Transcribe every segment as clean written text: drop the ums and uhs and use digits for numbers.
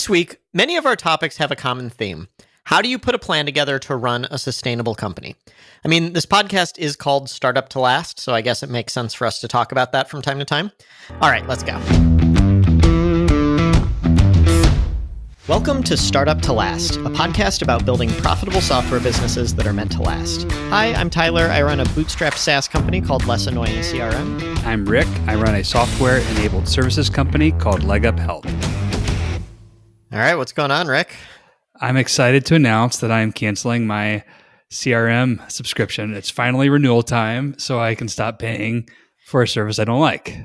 This week, many of our topics have a common theme. How do you put a plan together to run a sustainable company? I mean, this podcast is called Startup to Last, so I guess it makes sense for us to talk about that from time to time. All right, let's go. Welcome to Startup to Last, a podcast about building profitable software businesses that are meant to last. Hi, I'm Tyler. I run a bootstrap SaaS company called Less Annoying CRM. I'm Rick. I run a software-enabled services company called Leg Up Health. All right, what's going on, Rick? I'm excited to announce that I'm canceling my CRM subscription. It's finally renewal time, so I can stop paying for a service I don't like.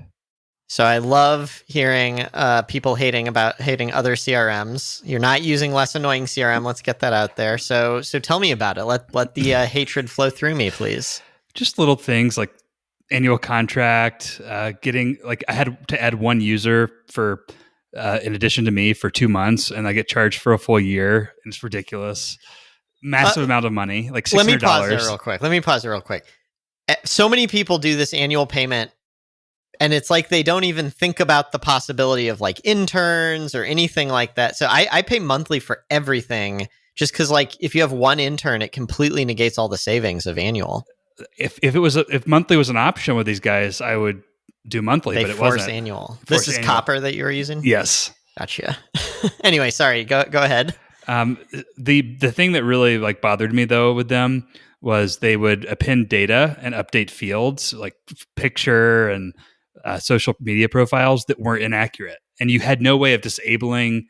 So I love hearing people hating other CRMs. You're not using Less Annoying CRM. Let's get that out there. So tell me about it. Let the hatred flow through me, please. Just little things like annual contract, I had to add one user for in addition to me for 2 months, and I get charged for a full year. And it's ridiculous. Massive amount of money, like $600. Let me pause there real quick. So many people do this annual payment, and it's like they don't even think about the possibility of like interns or anything like that. So I pay monthly for everything just because like if you have one intern, it completely negates all the savings of annual. If monthly was an option with these guys, I would do monthly, but it wasn't. Annual. This is Copper that you were using? Yes. Gotcha. Anyway, sorry. Go ahead. The thing that really like bothered me though with them was they would append data and update fields like picture and social media profiles that were inaccurate, and you had no way of disabling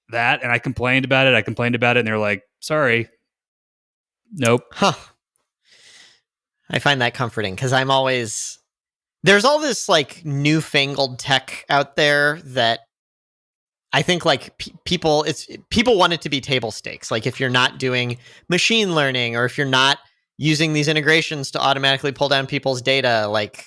that. And I complained about it. And they're like, "Sorry, nope." Huh. I find that comforting because there's all this like newfangled tech out there that I think like people want it to be table stakes. Like if you're not doing machine learning or if you're not using these integrations to automatically pull down people's data, like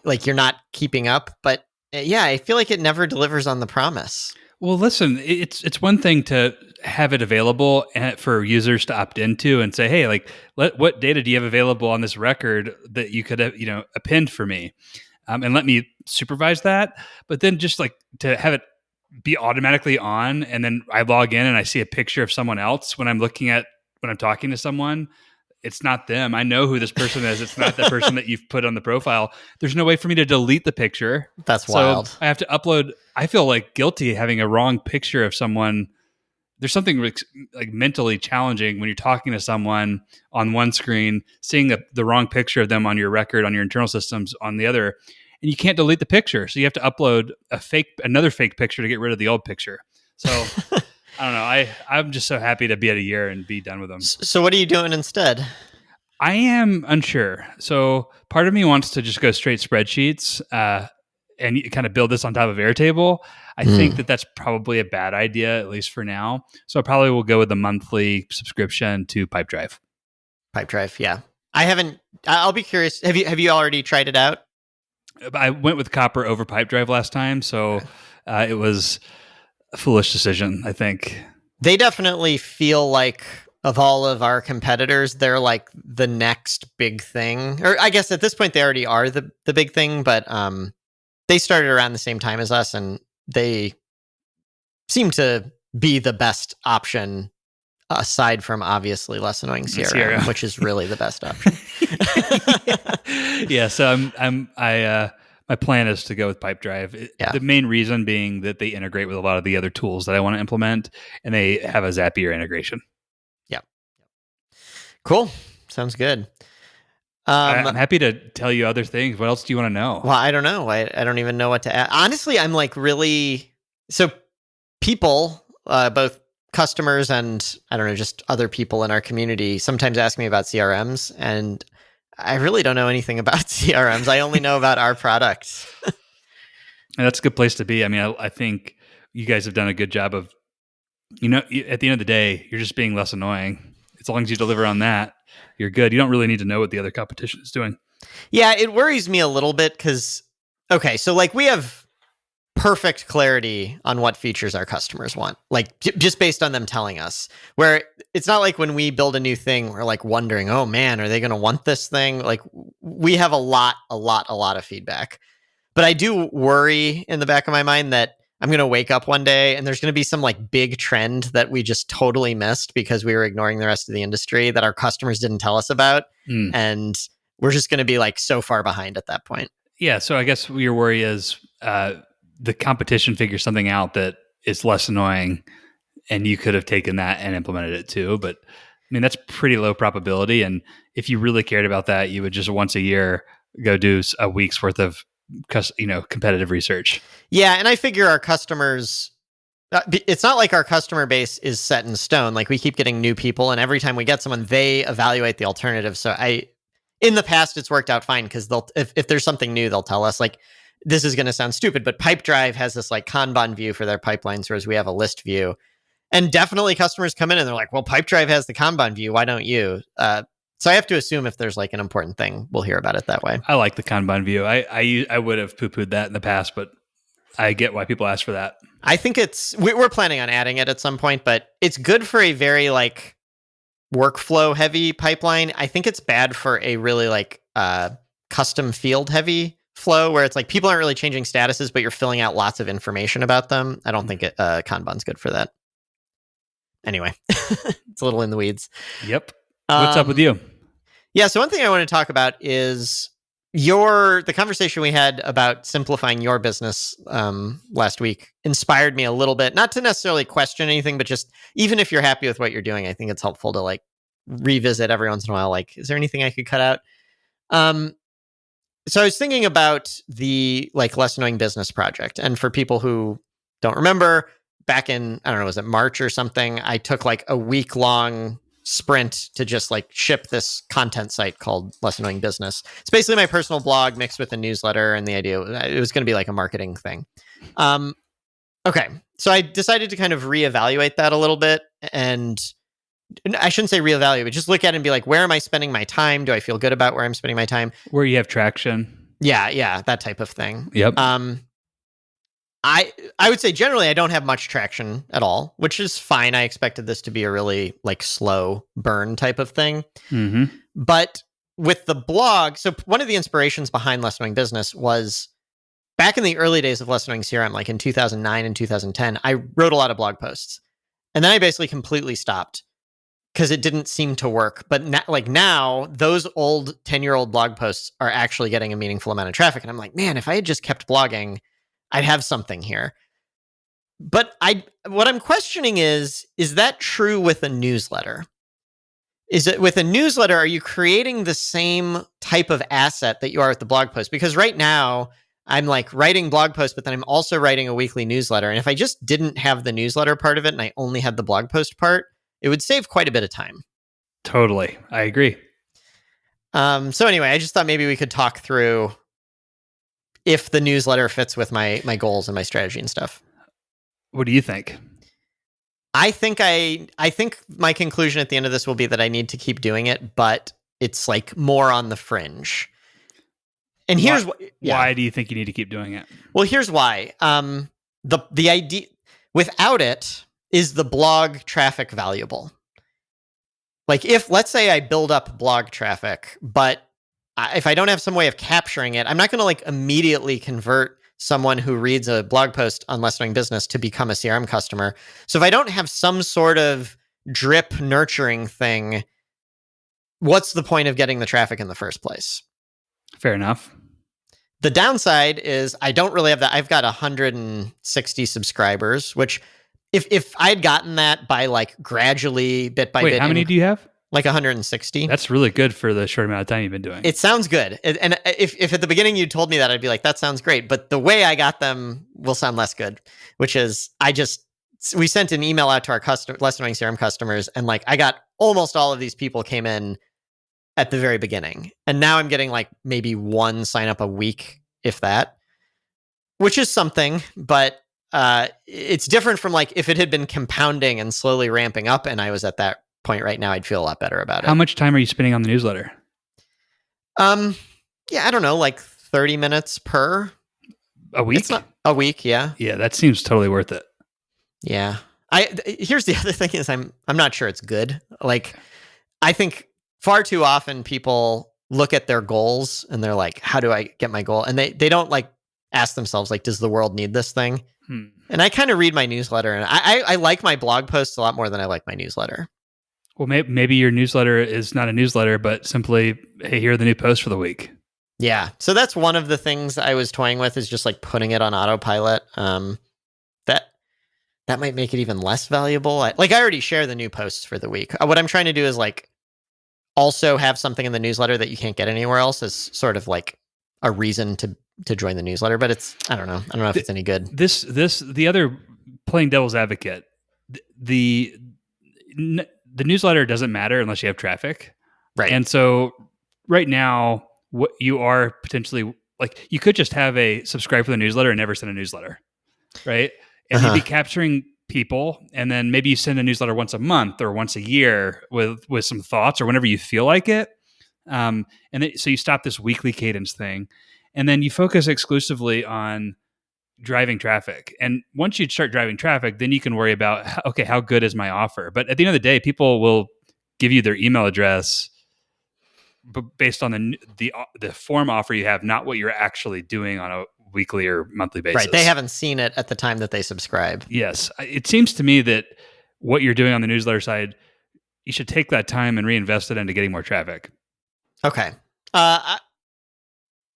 you're not keeping up. But yeah, I feel like it never delivers on the promise. Well, listen, it's one thing to have it available for users to opt into and say, hey, like, what data do you have available on this record that you could, append for me, and let me supervise that. But then just like to have it be automatically on, and then I log in and I see a picture of someone else when I'm talking to someone. It's not them. I know who this person is. It's not the person that you've put on the profile. There's no way for me to delete the picture. That's wild. So I have to upload. I feel like guilty having a wrong picture of someone. There's something like mentally challenging when you're talking to someone on one screen, seeing the wrong picture of them on your record, on your internal systems on the other, and you can't delete the picture. So you have to upload another fake picture to get rid of the old picture. So I don't know. I'm just so happy to be at a year and be done with them. So what are you doing instead? I am unsure. So part of me wants to just go straight spreadsheets and you kind of build this on top of Airtable. I think that's probably a bad idea, at least for now. So I probably will go with the monthly subscription to Pipedrive. Pipedrive, yeah. I'll be curious. Have you already tried it out? I went with Copper over Pipedrive last time. So it was a foolish decision, I think. They definitely feel like of all of our competitors, they're like the next big thing. Or I guess at this point they already are the big thing, but they started around the same time as us and they seem to be the best option aside from obviously Less Annoying CRM, which is really the best option. Yeah, so my plan is to go with Pipedrive. The main reason being that they integrate with a lot of the other tools that I want to implement, and they have a Zapier integration. Yeah. Cool. Sounds good. I'm happy to tell you other things. What else do you want to know? Well, I don't know. I don't even know what to add. Honestly, I'm like so people, both customers and I don't know, just other people in our community sometimes ask me about CRMs, and I really don't know anything about CRMs. I only know about our products. And that's a good place to be. I mean, I think you guys have done a good job of, at the end of the day, you're just being less annoying. As long as you deliver on that, you're good. You don't really need to know what the other competition is doing. Yeah, it worries me a little bit because, okay, so like we have perfect clarity on what features our customers want, like just based on them telling us, where it's not like when we build a new thing, we're like wondering, oh man, are they going to want this thing? Like we have a lot of feedback, but I do worry in the back of my mind that I'm going to wake up one day and there's going to be some like big trend that we just totally missed because we were ignoring the rest of the industry that our customers didn't tell us about. And we're just going to be like so far behind at that point. Yeah. So I guess your worry is the competition figures something out that is less annoying and you could have taken that and implemented it too. But I mean, that's pretty low probability. And if you really cared about that, you would just once a year go do a week's worth of competitive research. Yeah, and I figure our customers, it's not like our customer base is set in stone. Like we keep getting new people, and every time we get someone, they evaluate the alternative. So in the past, it's worked out fine because if there's something new, they'll tell us. Like this is going to sound stupid, but Pipedrive has this like Kanban view for their pipelines, whereas we have a list view. And definitely customers come in and they're like, well, Pipedrive has the Kanban view. Why don't you? So I have to assume if there's like an important thing, we'll hear about it that way. I like the Kanban view. I would have poo-pooed that in the past, but I get why people ask for that. I think we're planning on adding it at some point, but it's good for a very like workflow heavy pipeline. I think it's bad for a really like custom field heavy flow where it's like people aren't really changing statuses, but you're filling out lots of information about them. I don't think Kanban's good for that. Anyway, it's a little in the weeds. Yep. What's up with you? Yeah, so one thing I want to talk about is the conversation we had about simplifying your business last week inspired me a little bit, not to necessarily question anything, but just even if you're happy with what you're doing, I think it's helpful to like revisit every once in a while, like, is there anything I could cut out? So I was thinking about the like less annoying business project. And for people who don't remember, back in, I don't know, was it March or something? I took like a week-long sprint to just like ship this content site called Less Annoying Business. It's basically my personal blog mixed with a newsletter, and the idea it was going to be like a marketing thing. Okay, so I decided to kind of reevaluate that a little bit, and I shouldn't say reevaluate, but just look at it and be like, where am I spending my time? Do I feel good about where I'm spending my time? Where you have traction. Yeah, that type of thing. Yep. I would say generally I don't have much traction at all, which is fine. I expected this to be a really like slow burn type of thing. Mm-hmm. But with the blog, so one of the inspirations behind Less Annoying Business was back in the early days of Less Annoying CRM, like in 2009 and 2010, I wrote a lot of blog posts. And then I basically completely stopped because it didn't seem to work. But now, those old 10-year-old blog posts are actually getting a meaningful amount of traffic. And I'm like, man, if I had just kept blogging, I'd have something here. But what I'm questioning is that true with a newsletter? Is it with a newsletter, are you creating the same type of asset that you are with the blog post? Because right now I'm like writing blog posts, but then I'm also writing a weekly newsletter. And if I just didn't have the newsletter part of it and I only had the blog post part, it would save quite a bit of time. Totally. I agree. So anyway, I just thought maybe we could talk through if the newsletter fits with my goals and my strategy and stuff. What do you think? I think my conclusion at the end of this will be that I need to keep doing it, but it's like more on the fringe. And here's why do you think you need to keep doing it? Well, here's why. The idea without it, is the blog traffic valuable? Like if, let's say I build up blog traffic, but if I don't have some way of capturing it, I'm not going to like immediately convert someone who reads a blog post on Less Annoying Business to become a CRM customer. So if I don't have some sort of drip nurturing thing, what's the point of getting the traffic in the first place? Fair enough. The downside is I don't really have that. I've got 160 subscribers, which if I'd gotten that by like gradually bit by bit. Wait, how many do you have? Like 160. That's really good for the short amount of time you've been doing. It sounds good. And if at the beginning you told me that, I'd be like, that sounds great. But the way I got them will sound less good, which is we sent an email out to our Less Annoying CRM customers. And like, I got almost all of these people came in at the very beginning. And now I'm getting like maybe one sign up a week, if that, which is something, but it's different from like if it had been compounding and slowly ramping up and I was at that point right now, I'd feel a lot better about it. How much time are you spending on the newsletter? Yeah, I don't know, like 30 minutes per a week. It's not a week, yeah. Yeah, that seems totally worth it. Yeah. Here's the other thing is I'm not sure it's good. Like I think far too often people look at their goals and they're like, how do I get my goal? And they don't like ask themselves like, does the world need this thing? And I kind of read my newsletter, and I like my blog posts a lot more than I like my newsletter. Well, maybe your newsletter is not a newsletter, but simply, hey, here are the new posts for the week. Yeah. So that's one of the things I was toying with, is just like putting it on autopilot. That might make it even less valuable. I already share the new posts for the week. What I'm trying to do is like also have something in the newsletter that you can't get anywhere else, as sort of like a reason to join the newsletter. But it's, I don't know if it's any good. The other, playing devil's advocate, the newsletter doesn't matter unless you have traffic. Right. And so right now, what you are potentially, like, you could just have a subscribe for the newsletter and never send a newsletter, right? And you'd be capturing people, and then maybe you send a newsletter once a month or once a year with some thoughts or whenever you feel like it. So you stop this weekly cadence thing, and then you focus exclusively on driving traffic. And once you start driving traffic, then you can worry about, okay, how good is my offer? But at the end of the day, people will give you their email address based on the form offer you have, not what you're actually doing on a weekly or monthly basis. Right. They haven't seen it at the time that they subscribe. Yes. It seems to me that what you're doing on the newsletter side, you should take that time and reinvest it into getting more traffic. Okay. I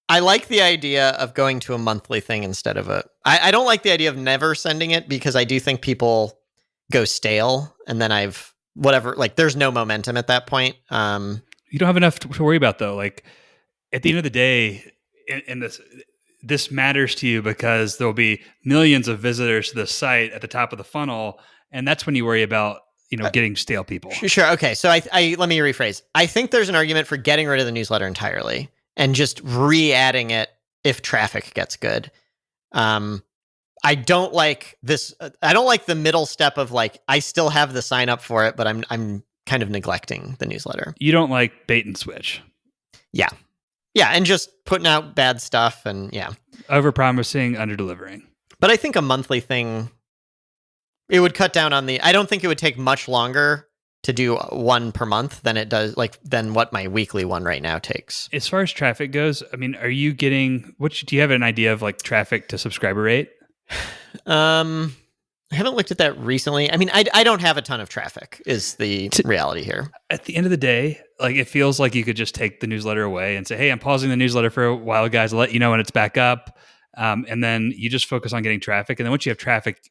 like the idea of going to a monthly thing instead of I don't like the idea of never sending it, because I do think people go stale, and then there's no momentum at that point. You don't have enough to worry about, though. Like, at the end of the day, in this matters to you because there'll be millions of visitors to the site at the top of the funnel, and that's when you worry about getting stale people. Sure. Okay. So I let me rephrase. I think there's an argument for getting rid of the newsletter entirely and just re-adding it if traffic gets good. I don't like this. I don't like the middle step of like, I still have the sign up for it, but I'm kind of neglecting the newsletter. You don't like bait and switch. Yeah. Yeah, and just putting out bad stuff, and yeah. Over-promising, under-delivering. But I think a monthly thing, it would cut down on I don't think it would take much longer to do one per month than it does, than what my weekly one right now takes. As far as traffic goes, I mean, are you getting, do you have an idea of like traffic to subscriber rate? I haven't looked at that recently. I mean, I don't have a ton of traffic is the reality here. At the end of the day, like, it feels like you could just take the newsletter away and say, hey, I'm pausing the newsletter for a while, guys. I'll let you know when it's back up. And then you just focus on getting traffic. And then once you have traffic,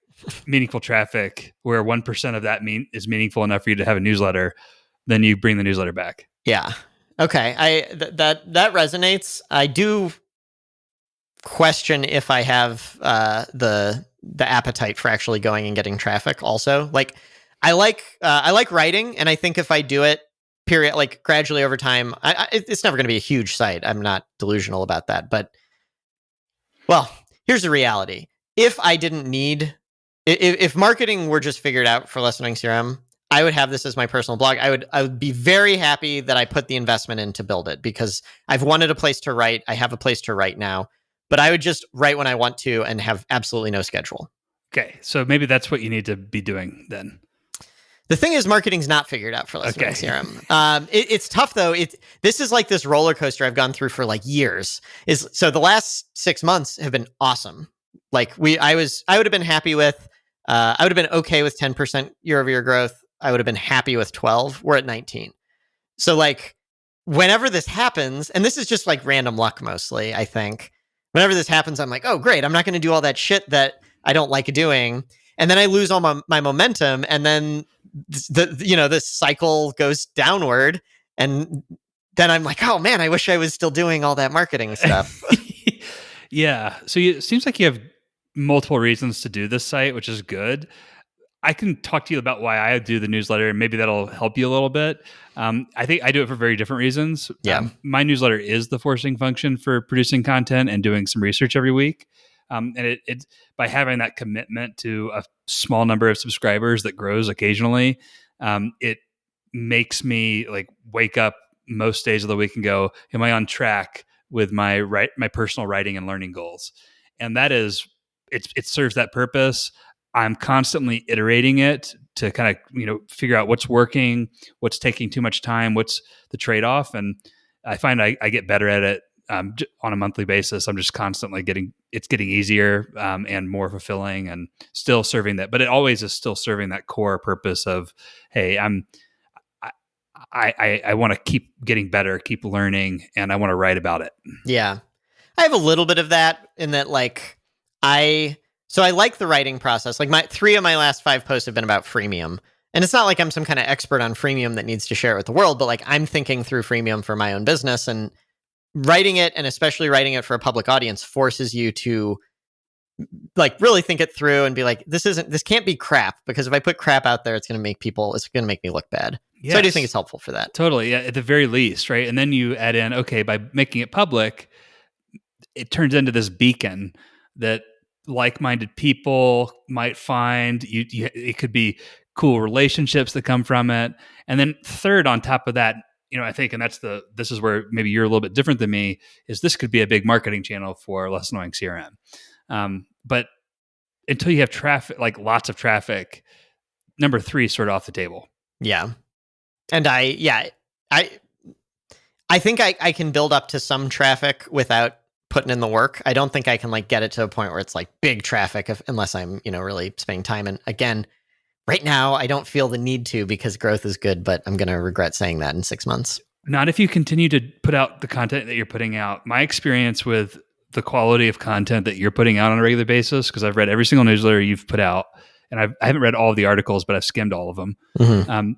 meaningful traffic, where 1% of that is meaningful enough for you to have a newsletter, then you bring the newsletter back. Yeah. Okay. That resonates. I do question if I have the appetite for actually going and getting traffic also. Like, I like writing, and I think if I do it gradually over time, it's never going to be a huge site. I'm not delusional about that, but well, here's the reality. If I didn't need, if marketing were just figured out for Less Annoying CRM, I would have this as my personal blog. I would be very happy that I put the investment in to build it, because I've wanted a place to write. I have a place to write now. But I would just write when I want to and have absolutely no schedule. Okay, so maybe that's what you need to be doing then. The thing is, marketing's not figured out for Less Annoying CRM. It's tough though. This is like this roller coaster I've gone through for like years. So the last 6 months have been awesome. Like I would have been happy with. I would have been okay with 10% year-over-year growth. I would have been happy with 12. We're at 19. So like, whenever this happens, and this is just like random luck mostly, I think. Whenever this happens, I'm like, oh, great. I'm not going to do all that shit that I don't like doing. And then I lose all my momentum. And then this cycle goes downward. And then I'm like, oh man, I wish I was still doing all that marketing stuff. Yeah. So it seems like you have multiple reasons to do this site, which is good. I can talk to you about why I do the newsletter, and maybe that'll help you a little bit. I think I do it for very different reasons. Yeah. My newsletter is the forcing function for producing content and doing some research every week. And it by having that commitment to a small number of subscribers that grows occasionally, it makes me like wake up most days of the week and go, am I on track with my personal writing and learning goals? And that is, it serves that purpose. I'm constantly iterating it to kind of, figure out what's working, what's taking too much time, what's the trade-off. And I find I get better at it on a monthly basis. I'm just constantly getting it's getting easier and more fulfilling, and still serving that. But it always is still serving that core purpose of, hey, I want to keep getting better, keep learning, and I want to write about it. Yeah. I have a little bit of that in that, like, I like the writing process. Like, my 3 of my last 5 posts have been about freemium. And it's not like I'm some kind of expert on freemium that needs to share it with the world, but like, I'm thinking through freemium for my own business, and writing it, and especially writing it for a public audience, forces you to like really think it through and be like, this can't be crap, because if I put crap out there, it's going to make me look bad. Yes. So I do think it's helpful for that. Totally. Yeah, at the very least, right? And then you add in, okay, by making it public, it turns into this beacon that like-minded people might find. It could be cool relationships that come from it. And then third, on top of that, I think, and this is where maybe you're a little bit different than me, is this could be a big marketing channel for Less Annoying CRM. But until you have traffic, like lots of traffic, number 3 is sort of off the table. Yeah. And I think I can build up to some traffic without putting in the work. I don't think I can like get it to a point where it's like big traffic unless I'm, really spending time. And again, right now I don't feel the need to, because growth is good, but I'm going to regret saying that in 6 months. Not if you continue to put out the content that you're putting out. My experience with the quality of content that you're putting out on a regular basis, because I've read every single newsletter you've put out, and I haven't read all of the articles, but I've skimmed all of them. Mm-hmm.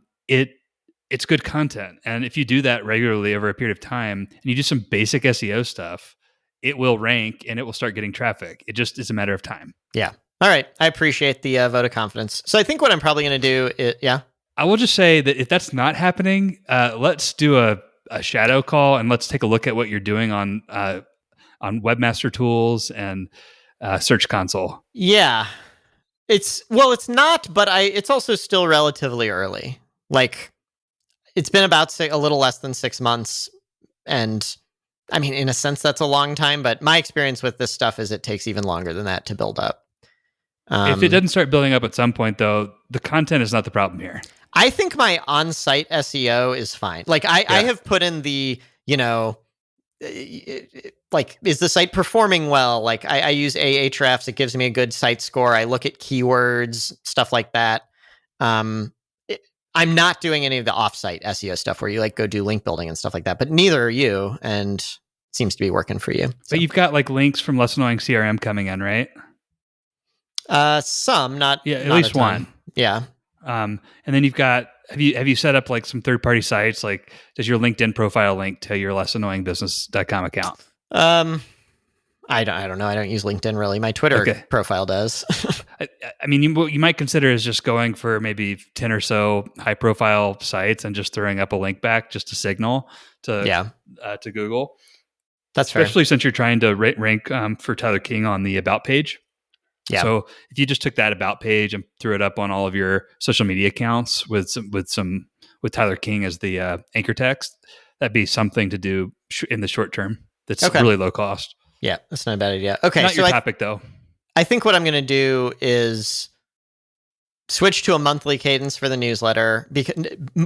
It's good content. And if you do that regularly over a period of time, and you do some basic SEO stuff, it will rank and it will start getting traffic. It just is a matter of time. Yeah. All right. I appreciate the vote of confidence. So I think what I'm probably going to do is, yeah. I will just say that if that's not happening, let's do a shadow call, and let's take a look at what you're doing on Webmaster Tools and Search Console. Yeah. It's not, but it's also still relatively early. Like, it's been about a little less than 6 months. And I mean, in a sense, that's a long time, but my experience with this stuff is it takes even longer than that to build up. If it doesn't start building up at some point, though, the content is not the problem here. I think my on-site SEO is fine. Like, I have put in the, like, is the site performing well? Like, I use Ahrefs. It gives me a good site score. I look at keywords, stuff like that. I'm not doing any of the off-site SEO stuff where you like go do link building and stuff like that, but neither are you, and it seems to be working for you. So. But you've got like links from Less Annoying CRM coming in, right? Some, not at not least one. Yeah. And then you've got, have you set up like some third-party sites? Like, does your LinkedIn profile link to your lessannoyingbusiness.com account? I don't know. I don't use LinkedIn really. My Twitter profile does. I mean, what you might consider is just going for maybe 10 or so high-profile sites and just throwing up a link back just to signal to Google. That's fair. Especially since you're trying to rank for Tyler King on the About page. Yeah. So if you just took that About page and threw it up on all of your social media accounts with Tyler King as the anchor text, that'd be something to do in the short term. That's really low cost. Yeah, that's not a bad idea. Okay, not your topic though. I think what I'm going to do is switch to a monthly cadence for the newsletter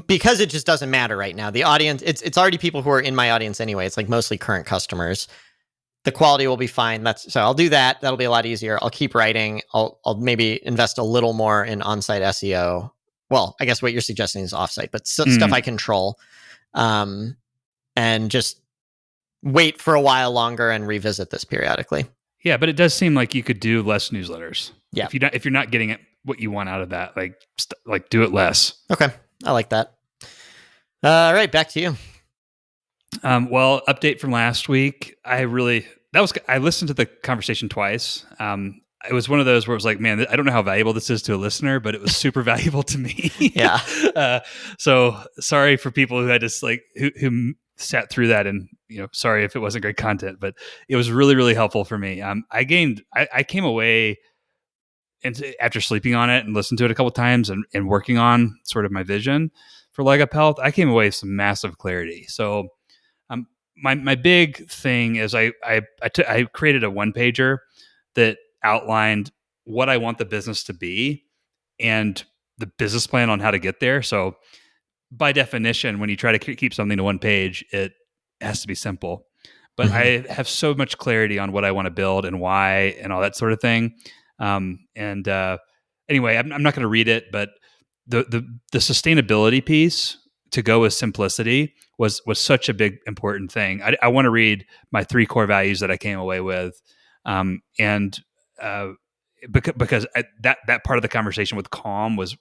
because it just doesn't matter right now. The audience, it's already people who are in my audience anyway. It's like mostly current customers. The quality will be fine. So I'll do that. That'll be a lot easier. I'll keep writing. I'll maybe invest a little more in on-site SEO. Well, I guess what you're suggesting is off-site, but stuff I control. And just wait for a while longer and revisit this periodically. Yeah, but it does seem like you could do less newsletters. Yeah. If you're not getting it, what you want out of that, like do it less. Okay. I like that. All right, back to you. Well, update from last week. I listened to the conversation twice. It was one of those where it was like, man, I don't know how valuable this is to a listener, but it was super valuable to me. Yeah. So sorry for people who had to who sat through that, and sorry if it wasn't great content, but it was really, really helpful for me. I came away after sleeping on it and listened to it a couple of times and working on sort of my vision for Leg Up Health. I came away with some massive clarity. So my big thing is I created a one pager that outlined what I want the business to be and the business plan on how to get there. So by definition, when you try to keep something to one page, it has to be simple. but I have so much clarity on what I want to build and why and all that sort of thing. Anyway, I'm not going to read it, but the sustainability piece to go with simplicity was such a big important thing. I want to read my 3 core values that I came away with, because that part of the conversation with calm was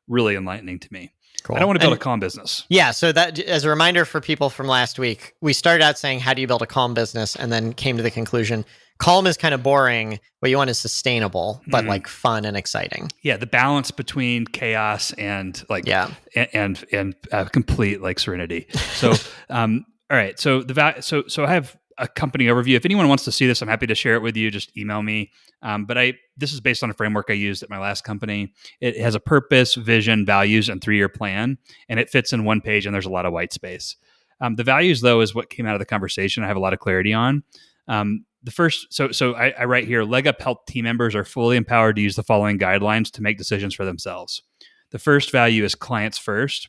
really enlightening to me. Cool. I don't want to build a calm business. Yeah. So that, as a reminder for people from last week, we started out saying, how do you build a calm business? And then came to the conclusion, calm is kind of boring. What you want is sustainable, but like fun and exciting. Yeah. The balance between chaos and and complete like serenity. So, all right. So so I have a company overview. If anyone wants to see this, I'm happy to share it with you. Just email me. But this is based on a framework I used at my last company. It has a purpose, vision, values, and 3-year plan, and it fits in one page, and there's a lot of white space. The values, though, is what came out of the conversation. I have a lot of clarity on. The first, so I write here, Leg Up Health team members are fully empowered to use the following guidelines to make decisions for themselves. The first value is clients first.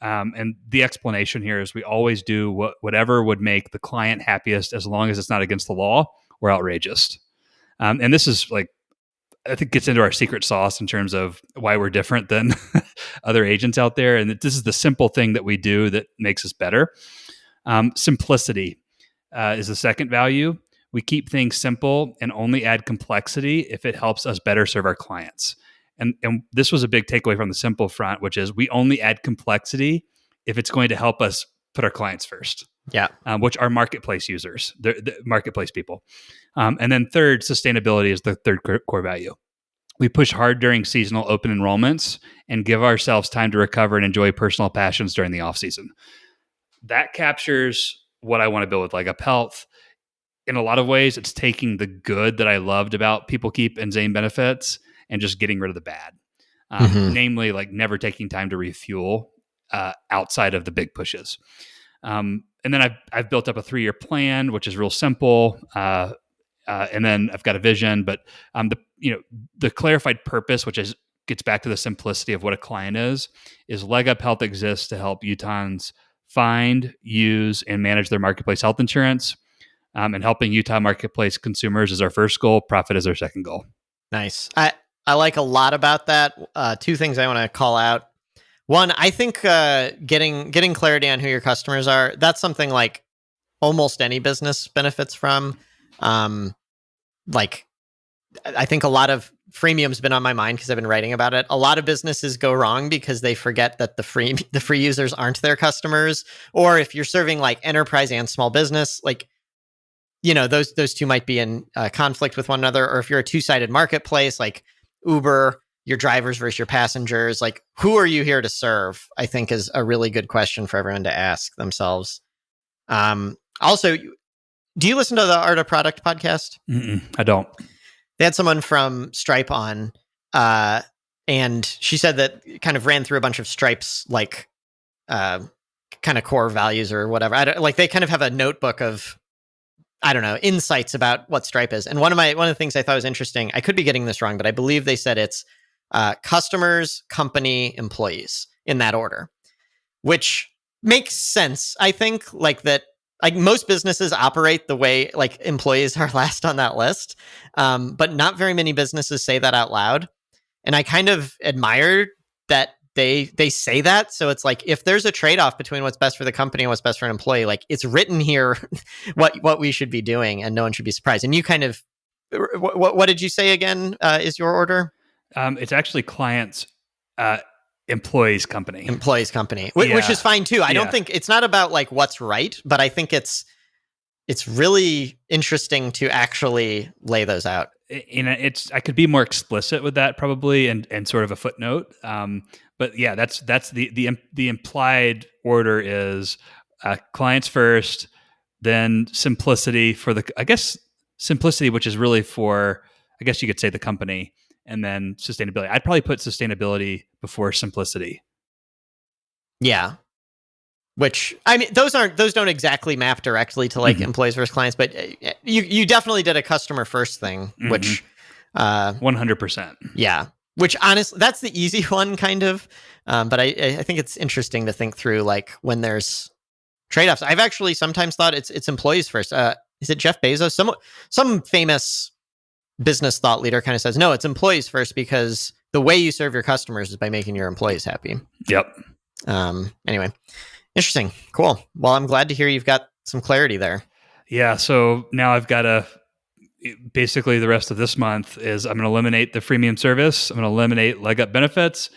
And the explanation here is we always do whatever would make the client happiest as long as it's not against the law or outrageous. And this is like, I think gets into our secret sauce in terms of why we're different than other agents out there. And this is the simple thing that we do that makes us better. Simplicity is the second value. We keep things simple and only add complexity if it helps us better serve our clients. And this was a big takeaway from the simple front, which is we only add complexity if it's going to help us put our clients first. Yeah. Which are marketplace users, the marketplace people. And then third, sustainability is the third core value. We push hard during seasonal open enrollments and give ourselves time to recover and enjoy personal passions during the off season. That captures what I want to build with Leg Up Health. In a lot of ways, it's taking the good that I loved about People Keep and Zane Benefits and just getting rid of the bad, namely like never taking time to refuel outside of the big pushes. And then I've built up a 3-year plan, which is real simple. And then I've got a vision, but the clarified purpose, which gets back to the simplicity of what a client is Leg Up Health exists to help Utahns find, use, and manage their marketplace health insurance. And helping Utah marketplace consumers is our first goal. Profit is our second goal. Nice. I like a lot about that. 2 things I want to call out. One, I think getting clarity on who your customers are, that's something like almost any business benefits from. Like, I think a lot of freemium's been on my mind because I've been writing about it. A lot of businesses go wrong because they forget that the free users aren't their customers. Or if you're serving like enterprise and small business, like, those two might be in conflict with one another. Or if you're a 2-sided marketplace, like Uber, your drivers versus your passengers, like who are you here to serve? I think is a really good question for everyone to ask themselves. Also, do you listen to the Art of Product podcast? I don't. They had someone from Stripe on, and she said that kind of ran through a bunch of Stripe's like kind of core values or whatever. They kind of have a notebook of, I don't know, insights about what Stripe is. And one of the things I thought was interesting, I could be getting this wrong, but I believe they said it's customers, company, employees in that order, which makes sense. I think like that, like most businesses operate the way like employees are last on that list. But not very many businesses say that out loud. And I kind of admire that they say that. So it's like, if there's a trade-off between what's best for the company and what's best for an employee, like it's written here what we should be doing, and no one should be surprised. And you kind of, what did you say again is your order? It's actually clients, employees, company. Employees, company, which is fine too. I don't think it's not about like what's right, but I think it's really interesting to actually lay those out. I could be more explicit with that probably, and sort of a footnote. But yeah, that's the implied order is clients first, then simplicity simplicity, which is really for, I guess you could say, the company, and then sustainability. I'd probably put sustainability before simplicity. Yeah. Which, I mean, those don't exactly map directly to like employees versus clients, but you definitely did a customer first thing, which 100%. Yeah. Which honestly, that's the easy one kind of. But I think it's interesting to think through like when there's trade-offs. I've actually sometimes thought it's employees first. Is it Jeff Bezos? Some famous business thought leader kind of says, no, it's employees first because the way you serve your customers is by making your employees happy. Yep. Anyway, interesting. Cool. Well, I'm glad to hear you've got some clarity there. Yeah. So now I've got basically the rest of this month is I'm going to eliminate the freemium service. I'm going to eliminate leg up benefits.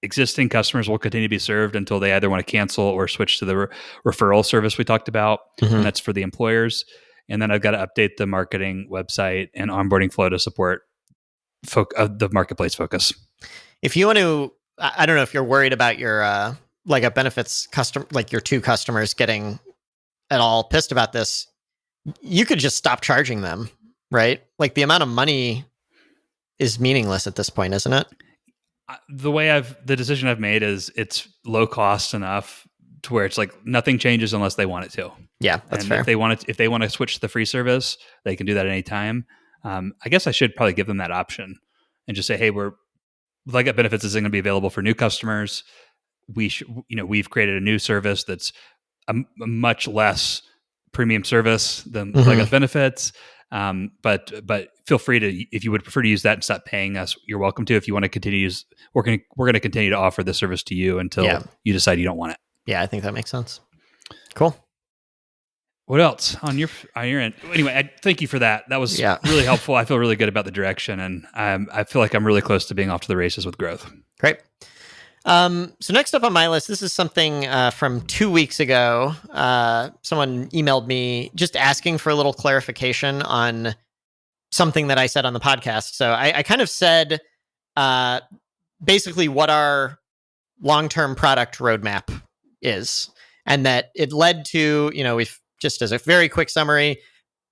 Existing customers will continue to be served until they either want to cancel or switch to the referral service we talked about. Mm-hmm. And that's for the employers. And then I've got to update the marketing website and onboarding flow to support the marketplace focus. If you want to, I don't know if you're worried about your leg up benefits like your 2 customers getting at all pissed about this, you could just stop charging them, right? Like the amount of money is meaningless at this point, isn't it? The decision I've made is it's low cost enough to where it's like nothing changes unless they want it to. Yeah, that's fair. If they want to switch to the free service, they can do that anytime. I guess I should probably give them that option and just say, hey, leg up benefits isn't going to be available for new customers. We've created a new service that's a much less premium service than leg up benefits. But feel free to, if you would prefer to use that and stop paying us, you're welcome to. If you want to continue, we're going to continue to offer the service to you until you decide you don't want it. Yeah, I think that makes sense. Cool. What else on your end? Anyway, I thank you for that. That was really helpful. I feel really good about the direction, and I feel like I'm really close to being off to the races with growth. Great. So next up on my list, this is something from 2 weeks ago. Someone emailed me just asking for a little clarification on something that I said on the podcast. So I kind of said basically what our long-term product roadmap is, and that it led to, we've just as a very quick summary,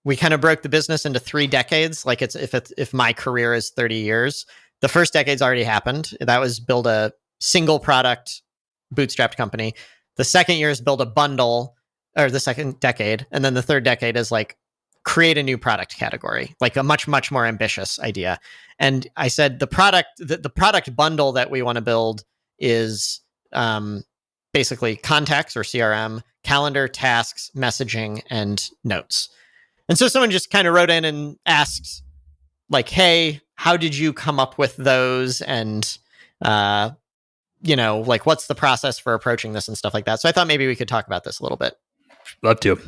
we kind of broke the business into 3 decades. Like if my career is 30 years, the first decade's already happened. That was build a single product bootstrapped company. The second year is build a bundle, or the second decade. And then the third decade is like create a new product category, like a much, much more ambitious idea. And I said the product bundle that we want to build is basically contacts or CRM, calendar, tasks, messaging, and notes. And so someone just kind of wrote in and asked, like, hey, how did you come up with those? And, like, what's the process for approaching this and stuff like that? So I thought maybe we could talk about this a little bit. Love to.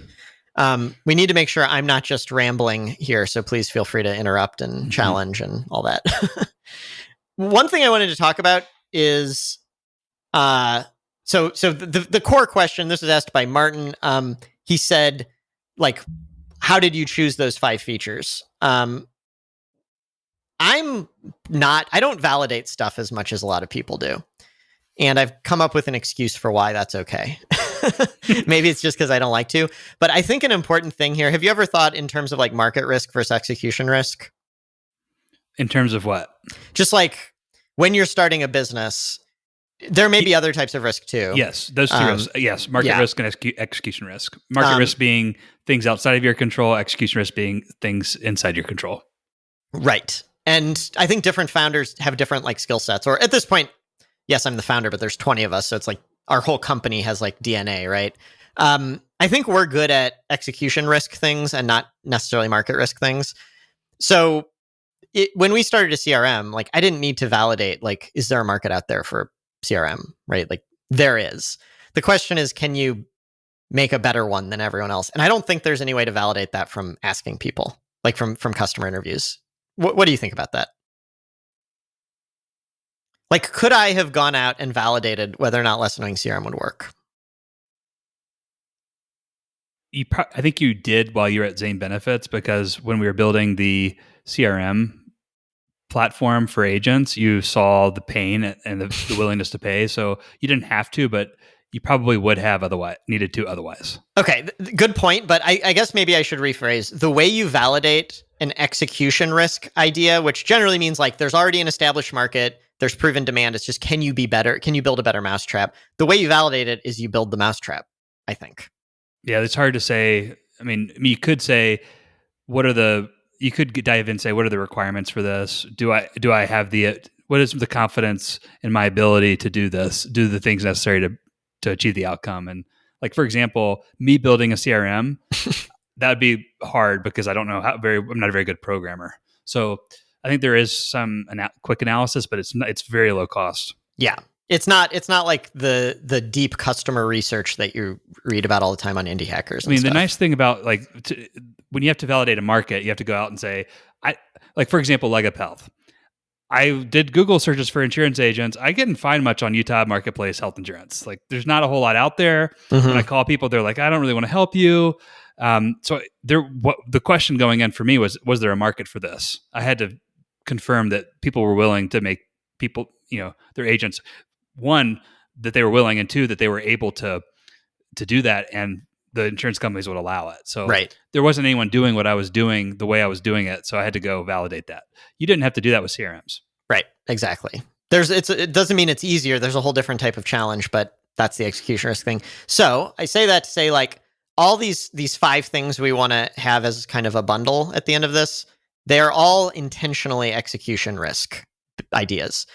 We need to make sure I'm not just rambling here, so please feel free to interrupt and challenge and all that. One thing I wanted to talk about is, so the core question, this was asked by Martin. He said, like, how did you choose those 5 features? I don't validate stuff as much as a lot of people do. And I've come up with an excuse for why that's okay. Maybe it's just because I don't like to. But I think an important thing here, have you ever thought in terms of like market risk versus execution risk? In terms of what? Just like when you're starting a business, there may be other types of risk too. Yes, those two risks. Yes, market risk and execution risk. Market risk being things outside of your control, execution risk being things inside your control. Right. And I think different founders have different like skill sets. Or at this point, yes, I'm the founder, but there's 20 of us. So it's like our whole company has like DNA, right? I think we're good at execution risk things and not necessarily market risk things. So when we started a CRM, like I didn't need to validate, like, is there a market out there for CRM, right? Like there is. The question is, can you make a better one than everyone else? And I don't think there's any way to validate that from asking people, like from customer interviews. What do you think about that? Like, could I have gone out and validated whether or not Less Annoying CRM would work? I think you did while you were at Zane Benefits, because when we were building the CRM platform for agents, you saw the pain and the willingness to pay. So you didn't have to, but you probably would have needed to otherwise. Okay, good point. But I guess maybe I should rephrase. The way you validate an execution risk idea, which generally means like there's already an established market, there's proven demand. It's just, can you be better? Can you build a better mousetrap? The way you validate it is you build the mousetrap, I think. Yeah, it's hard to say. I mean, you could say, you could dive in and say, what are the requirements for this? Do I have what is the confidence in my ability to do this, do the things necessary to achieve the outcome? And Like, for example, me building a CRM, that would be hard because I don't know I'm not a very good programmer. So I think there is some quick analysis, but it's very low cost. Yeah. It's not like the deep customer research that you read about all the time on indie hackers. I mean, stuff. The nice thing about when you have to validate a market, you have to go out and say, for example, leg up health. I did Google searches for insurance agents. I couldn't find much on Utah Marketplace health insurance. Like, there's not a whole lot out there. When I call people, they're like, I don't really want to help you. So the question going in for me was there a market for this? I had to confirm that people were willing to make people, their agents, one, that they were willing, and two, that they were able to do that, and the insurance companies would allow it. So there wasn't anyone doing what I was doing the way I was doing it. So I had to go validate that. You didn't have to do that with CRMs. Right. Exactly. It doesn't mean it's easier. There's a whole different type of challenge, but that's the execution risk thing. So I say that to say, like, all these 5 things we want to have as kind of a bundle at the end of this, they're all intentionally execution risk ideas.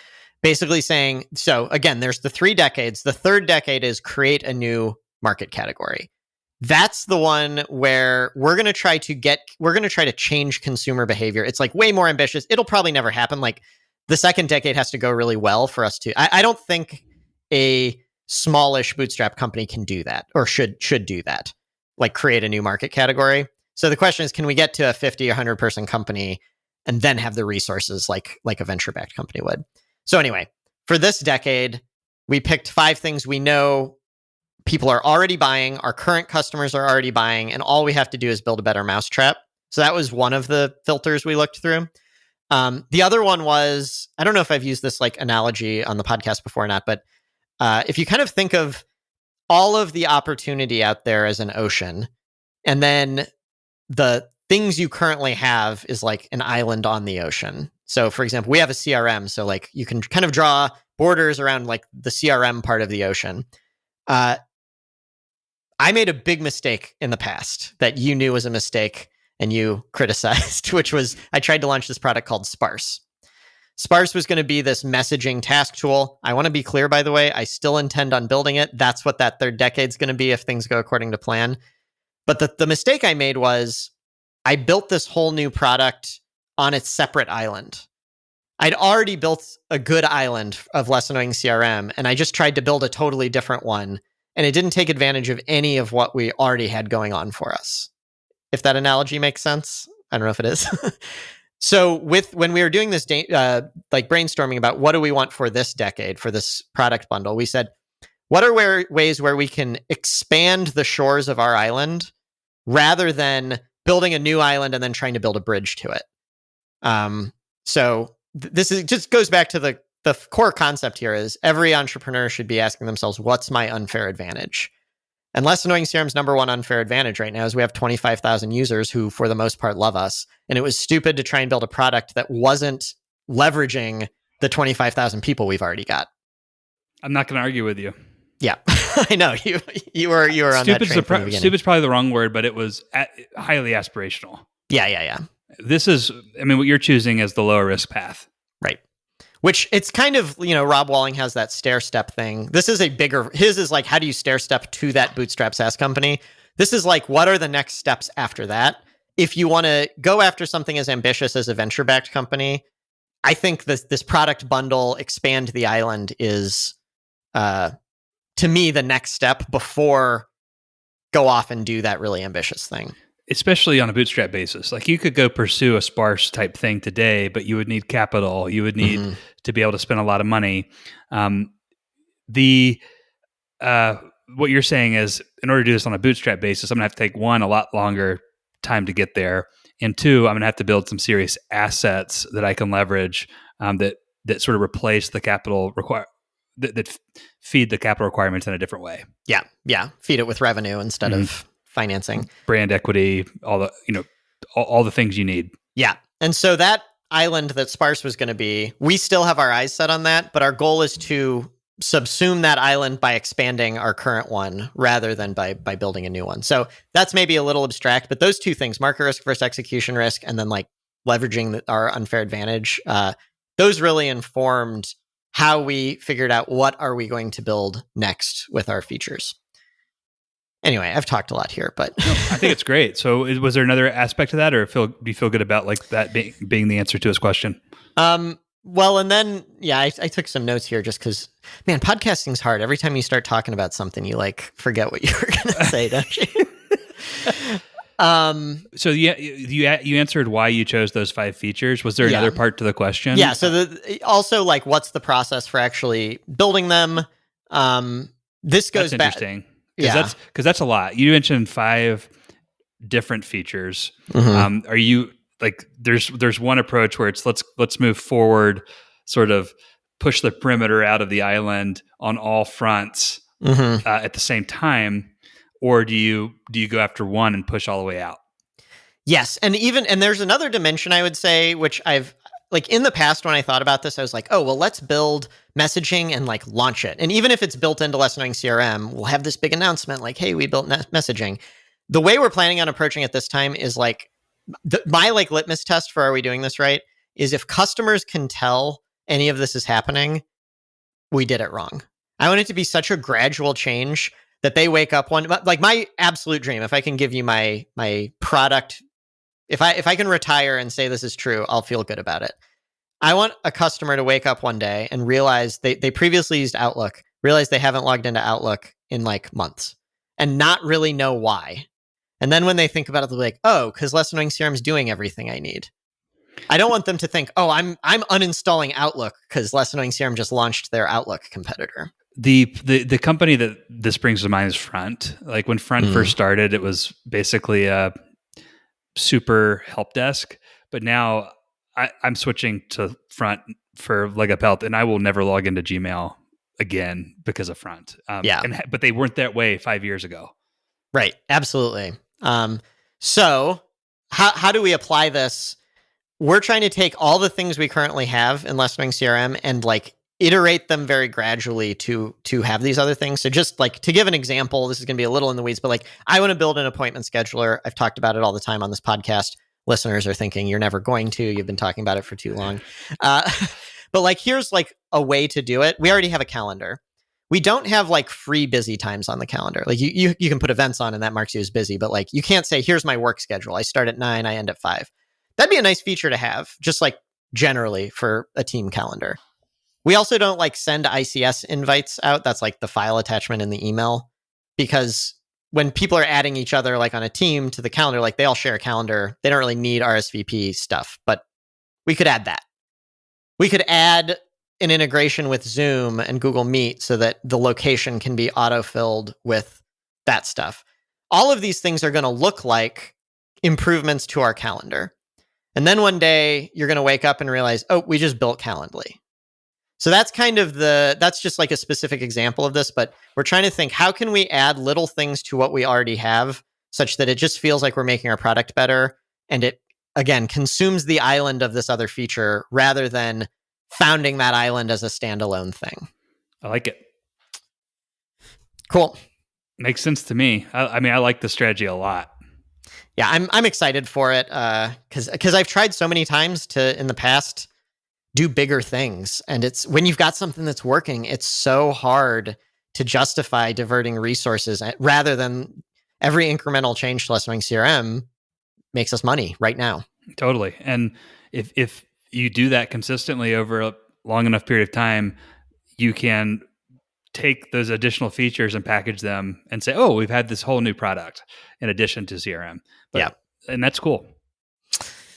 Basically saying, so again, there's the 3 decades. The third decade is create a new market category. That's the one where we're going to try to change consumer behavior. It's like way more ambitious. It'll probably never happen. Like, the second decade has to go really well for us to, I don't think a smallish bootstrap company can do that, or should do that, like create a new market category. So the question is, can we get to a 50 or 100 person company and then have the resources like a venture-backed company would? So anyway, for this decade, we picked 5 things we know people are already buying, our current customers are already buying, and all we have to do is build a better mousetrap. So that was one of the filters we looked through. The other one was, I don't know if I've used this like analogy on the podcast before or not, but if you kind of think of all of the opportunity out there as an ocean, and then the things you currently have is like an island on the ocean. So for example, we have a CRM. So like you can kind of draw borders around like the CRM part of the ocean. I made a big mistake in the past that you knew was a mistake and you criticized, which was I tried to launch this product called Sparse. Sparse was going to be this messaging task tool. I want to be clear, by the way, I still intend on building it. That's what that third decade's going to be if things go according to plan. But the mistake I made was I built this whole new product on its separate island. I'd already built a good island of Less Annoying CRM, and I just tried to build a totally different one. And it didn't take advantage of any of what we already had going on for us. If that analogy makes sense. I don't know if it is. So when we were doing this like brainstorming about what do we want for this decade, for this product bundle, we said, what are ways where we can expand the shores of our island rather than building a new island and then trying to build a bridge to it? So this just goes back to the core concept here is every entrepreneur should be asking themselves, what's my unfair advantage? And Less Annoying CRM's number one unfair advantage right now is we have 25,000 users who, for the most part, love us. And it was stupid to try and build a product that wasn't leveraging the 25,000 people we've already got. I'm not going to argue with you. Yeah, I know you were on that train from the beginning. Stupid's probably the wrong word, but it was highly aspirational. Yeah. This is, what you're choosing is the lower risk path. Right. Which it's kind of, Rob Walling has that stair step thing. This is his is like, how do you stair step to that bootstrap SaaS company? This is like, what are the next steps after that? If you want to go after something as ambitious as a venture-backed company, I think this product bundle, expand the island is, to me, the next step before go off and do that really ambitious thing. Especially on a bootstrap basis. Like, you could go pursue a Sparse type thing today, but you would need capital. You would need to be able to spend a lot of money. What you're saying is, in order to do this on a bootstrap basis, I'm going to have to take, one, a lot longer time to get there, and two, I'm going to have to build some serious assets that I can leverage that sort of replace the capital that feed the capital requirements in a different way. Yeah. Feed it with revenue instead of financing, brand equity, all the things you need. Yeah. And so that island that Sparse was going to be, we still have our eyes set on that, but our goal is to subsume that island by expanding our current one rather than by building a new one. So that's maybe a little abstract, but those two things, market risk versus execution risk, and then like leveraging our unfair advantage, those really informed how we figured out what are we going to build next with our features. Anyway, I've talked a lot here, but I think it's great. So was there another aspect to that, or do you feel good about like that being the answer to his question? Well, and then, yeah, I took some notes here just because, man, podcasting's hard. Every time you start talking about something, you like forget what you were going to say, don't you? So yeah, you answered why you chose those 5 features. Was there another part to the question? Yeah. So also like, what's the process for actually building them? This goes that's back. Interesting. Because that's a lot. You mentioned 5 different features. Mm-hmm. Are you like there's one approach where it's let's move forward, sort of push the perimeter out of the island on all fronts at the same time, or do you go after one and push all the way out? Yes, and there's another dimension I would say, which I've like in the past when I thought about this, I was like, oh well, let's build messaging and like launch it, and even if it's built into Less Annoying CRM, we'll have this big announcement like, hey, we built messaging. The way we're planning on approaching it this time is like my like litmus test for are we doing this right is if customers can tell any of this is happening, we did it wrong. I want it to be such a gradual change that they wake up one like my absolute dream. If I can give you my product, if I can retire and say this is true, I'll feel good about it. I want a customer to wake up one day and realize they previously used Outlook, realize they haven't logged into Outlook in like months and not really know why. And then when they think about it, they'll be like, oh, because Less Annoying CRM is doing everything I need. I don't want them to think, oh, I'm uninstalling Outlook because Less Annoying CRM just launched their Outlook competitor. The company that this brings to mind is Front. Like when Front first started, it was basically a super help desk. But now I'm switching to Front for leg up health, and I will never log into Gmail again because of Front. But they weren't that way 5 years ago. Right. Absolutely. So how do we apply this? We're trying to take all the things we currently have in Less Annoying CRM and like iterate them very gradually to have these other things. So just like to give an example, this is going to be a little in the weeds, but like I want to build an appointment scheduler. I've talked about it all the time on this podcast. Listeners are thinking you're never going to. You've been talking about it for too long. But like here's like a way to do it. We already have a calendar. We don't have like free busy times on the calendar. Like you can put events on and that marks you as busy, but like you can't say, here's my work schedule. I start at 9, I end at 5. That'd be a nice feature to have, just like generally for a team calendar. We also don't like send ICS invites out. That's like the file attachment in the email, because when people are adding each other like on a team to the calendar, like they all share a calendar. They don't really need RSVP stuff, but we could add that. We could add an integration with Zoom and Google Meet so that the location can be auto-filled with that stuff. All of these things are going to look like improvements to our calendar. And then one day you're going to wake up and realize, oh, we just built Calendly. So that's kind of that's just like a specific example of this, but we're trying to think, how can we add little things to what we already have such that it just feels like we're making our product better, and it, again, consumes the island of this other feature rather than founding that island as a standalone thing. I like it. Cool. Makes sense to me. I mean, I like the strategy a lot. Yeah, I'm excited for it because I've tried so many times to in the past do bigger things, and it's when you've got something that's working, it's so hard to justify diverting resources rather than every incremental change to Less Annoying CRM makes us money right now. Totally, and if you do that consistently over a long enough period of time, you can take those additional features and package them and say, oh, we've had this whole new product in addition to CRM. And that's cool.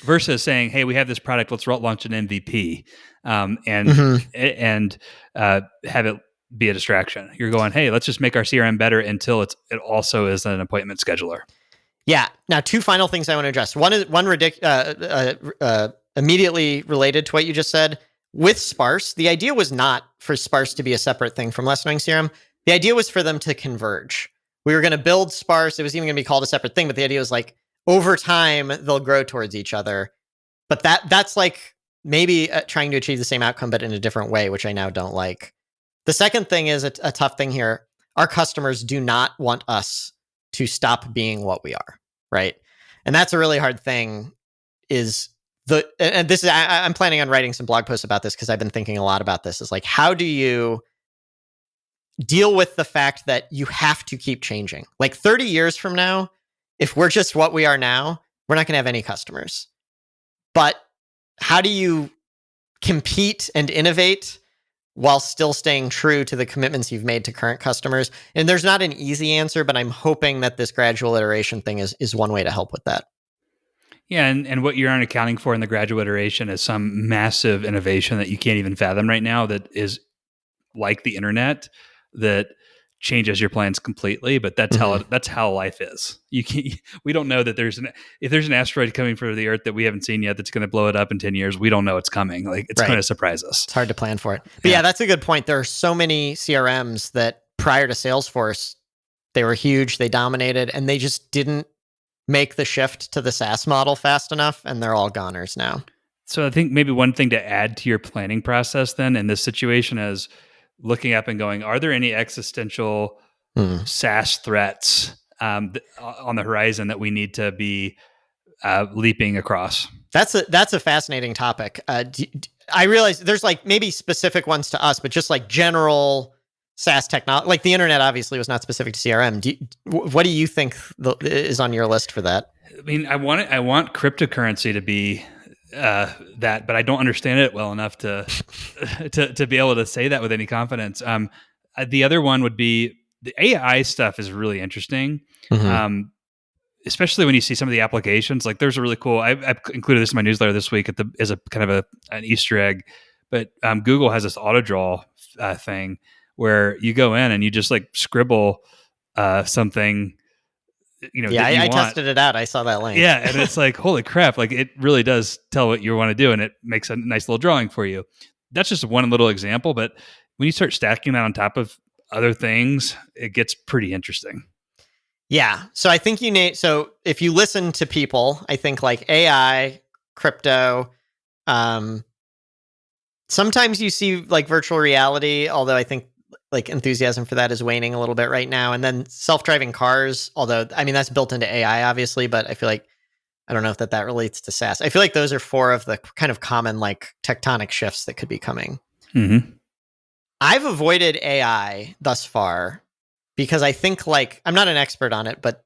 Versus saying, hey, we have this product, let's launch an MVP and have it be a distraction. You're going, hey, let's just make our CRM better until it also is an appointment scheduler. Yeah. Now, 2 final things I want to address. One is immediately related to what you just said. With Sparse, the idea was not for Sparse to be a separate thing from Less Annoying CRM. The idea was for them to converge. We were going to build Sparse. It was even going to be called a separate thing, but the idea was like, over time, they'll grow towards each other. But that's like maybe trying to achieve the same outcome, but in a different way, which I now don't like. The second thing is a tough thing here. Our customers do not want us to stop being what we are, right? And that's a really hard thing. And this is, I'm planning on writing some blog posts about this because I've been thinking a lot about this. Is like, how do you deal with the fact that you have to keep changing. Like 30 years from now, if we're just what we are now, we're not going to have any customers. But how do you compete and innovate while still staying true to the commitments you've made to current customers? And there's not an easy answer, but I'm hoping that this gradual iteration thing is one way to help with that. Yeah, and what you aren't accounting for in the gradual iteration is some massive innovation that you can't even fathom right now that is like the internet that changes your plans completely. But that's how life is. We don't know that if there's an asteroid coming for the Earth that we haven't seen yet that's going to blow it up in 10 years. We don't know it's coming. Like it's going to surprise us. It's hard to plan for it. But yeah, that's a good point. There are so many CRMs that prior to Salesforce, they were huge, they dominated, and they just didn't make the shift to the SaaS model fast enough, and they're all goners now. So I think maybe one thing to add to your planning process then in this situation is looking up and going, are there any existential SaaS threats on the horizon that we need to be leaping across? That's a fascinating topic. I realize there's like maybe specific ones to us, but just like general SaaS technology, like the internet obviously was not specific to CRM. What do you think is on your list for that? I mean, I want cryptocurrency to be that, but I don't understand it well enough to be able to say that with any confidence. The other one would be the AI stuff is really interesting, especially when you see some of the applications. Like there's a really cool. I've included this in my newsletter this week as a kind of an Easter egg. But Google has this auto draw thing where you go in and you just like scribble something. I tested it out. I saw that link. Yeah, and it's like, holy crap! Like it really does tell what you want to do, and it makes a nice little drawing for you. That's just one little example, but when you start stacking that on top of other things, it gets pretty interesting. Yeah, so I think so if you listen to people, I think like AI, crypto, sometimes you see like virtual reality, although I think like enthusiasm for that is waning a little bit right now. And then self-driving cars, although I mean that's built into AI obviously, but I feel like I don't know if that relates to SaaS. I feel like those are four of the kind of common like tectonic shifts that could be coming. I've avoided AI thus far because I think like I'm not an expert on it, but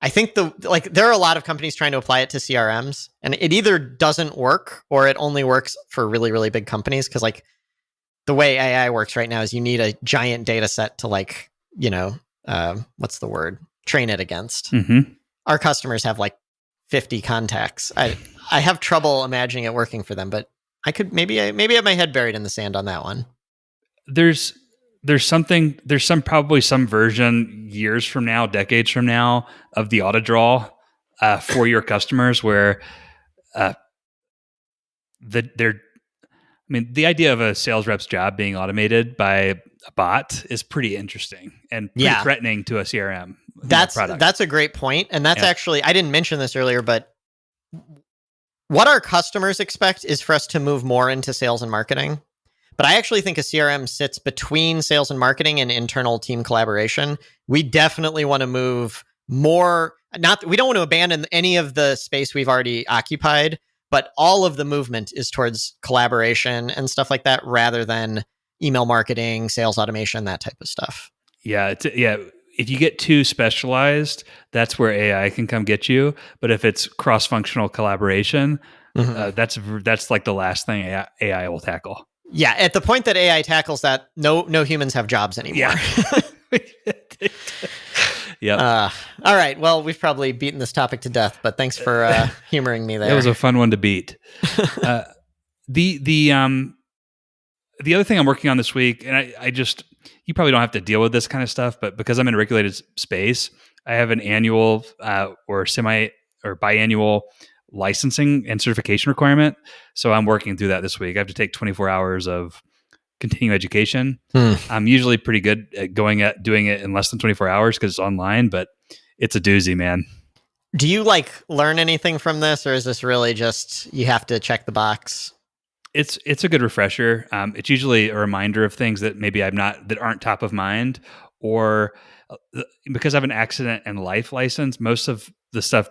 I think there are a lot of companies trying to apply it to CRMs, and it either doesn't work or it only works for really, really big companies. Because like the way AI works right now is you need a giant data set to like, what's the word? Train it against. Our customers have like 50 contacts. I have trouble imagining it working for them, but I could maybe have my head buried in the sand on that one. There's probably some version years from now, decades from now, of the auto draw for your customers where the idea of a sales rep's job being automated by a bot is pretty interesting and pretty threatening to a CRM. That's a great point. And that's actually, I didn't mention this earlier, but what our customers expect is for us to move more into sales and marketing. But I actually think a CRM sits between sales and marketing and internal team collaboration. We definitely want to move more. We don't want to abandon any of the space we've already occupied, but all of the movement is towards collaboration and stuff like that, rather than email marketing, sales automation, that type of stuff. Yeah, if you get too specialized, that's where AI can come get you. But if it's cross-functional collaboration, that's like the last thing AI will tackle. Yeah, at the point that AI tackles that, no humans have jobs anymore. Yeah. All right. Well, we've probably beaten this topic to death, but thanks for humoring me there. That was a fun one to beat. The other thing I'm working on this week, and I just, you probably don't have to deal with this kind of stuff, but because I'm in a regulated space, I have an annual or biannual licensing and certification requirement. So I'm working through that this week. I have to take 24 hours of continuing education. I'm usually pretty good at doing it in less than 24 hours because it's online, but it's a doozy, man. Do you like learn anything from this, or is this really just you have to check the box? It's a good refresher. It's usually a reminder of things that maybe that aren't top of mind, or because I have an accident and life license, most of the stuff